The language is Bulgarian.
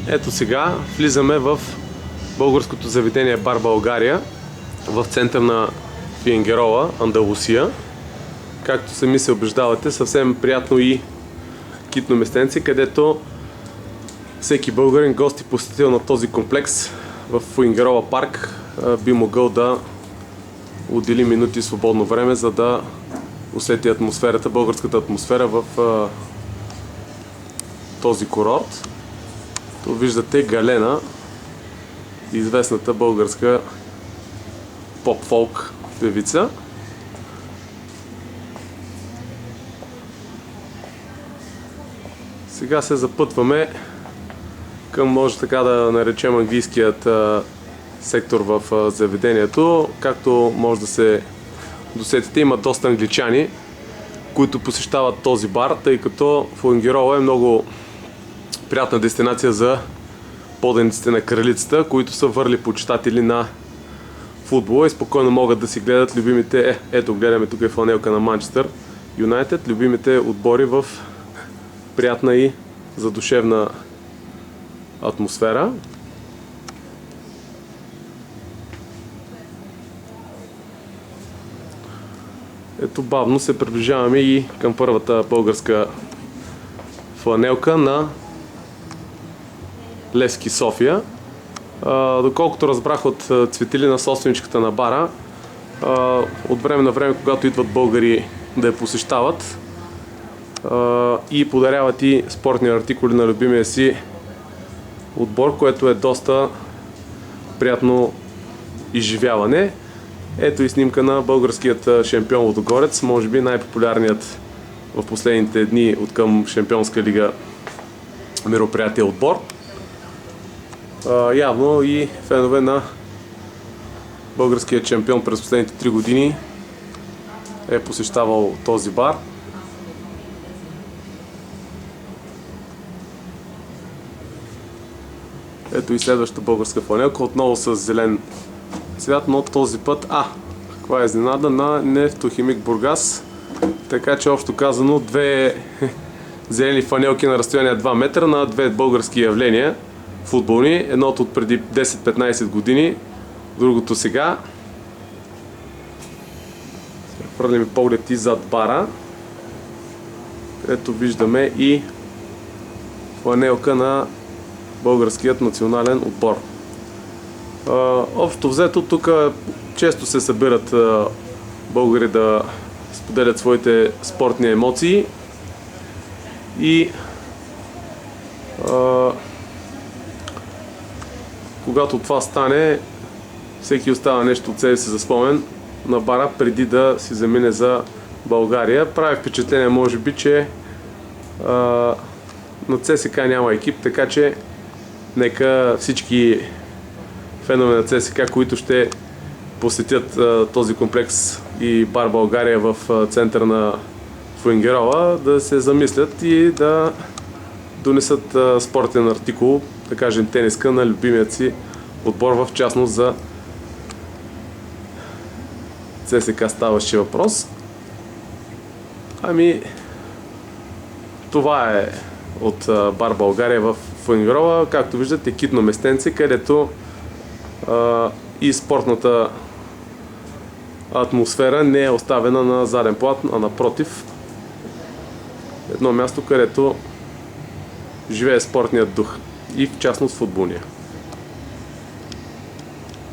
Ето сега влизаме в българското заведение Бар България в център на Фуенгирола, Андалусия. Както сами се убеждавате, съвсем приятно и китно местенце, където всеки българин, гост и посетител на този комплекс в Фуенгирола парк би могъл да отдели минути свободно време, за да усети атмосферата, българската атмосфера в този курорт. То виждате Галена, известната българска поп-фолк певица. Сега се запътваме към, може така да наречем, английският сектор в заведението. Както може да се досетите, има доста англичани, които посещават този бар, тъй като Фуенгирола е много приятна дестинация за поданиците на кралицата, които са върли почитатели на футбола и спокойно могат да си гледат любимите, ето гледаме тук е фланелка на Манчестър Юнайтед, любимите отбори в приятна и задушевна атмосфера. Ето бавно се приближаваме и към първата българска фланелка на Левски София. Доколкото разбрах от Цветелина, собственичката на бара, от време на време, когато идват българи да я посещават и подаряват и спортни артикули на любимия си отбор, което е доста приятно изживяване. Ето и снимка на българският шампион Лудогорец, може би най-популярният в последните дни от към Шампионска лига мероприятие отбор. Явно и фенове на българският шампион през последните 3 години е посещавал този бар. Ето и следващата българска фланелка, отново с зелен цвят, но този път, каква е изненада, на Нефтохимик Бургас. Така че общо казано две зелени фланелки на разстояние 2 метра на две български явления футболни. Едното от преди 10-15 години, другото сега. Хвърляме поглед и зад бара, където виждаме и фланелка на българският национален отбор. Общо взето тук често се събират българи да споделят своите спортни емоции и когато това стане, всеки остава нещо от себе си за спомен на бара преди да си замине за България. Прави впечатление, може би, че на ЦСКА няма екип, така че нека всички фенове на ЦСКА, които ще посетят този комплекс и бар България в центъра на Фуенгирола, да се замислят и да донесат спортен артикул, да кажем тениска, на любимият си отбор, в частност за ЦСКА ставаше въпрос. Това е от бар България в Фуенгирола. Както виждате, китно местенце, където и спортната атмосфера не е оставена на заден план, а напротив, едно място, където живее спортният дух и в частност футболния.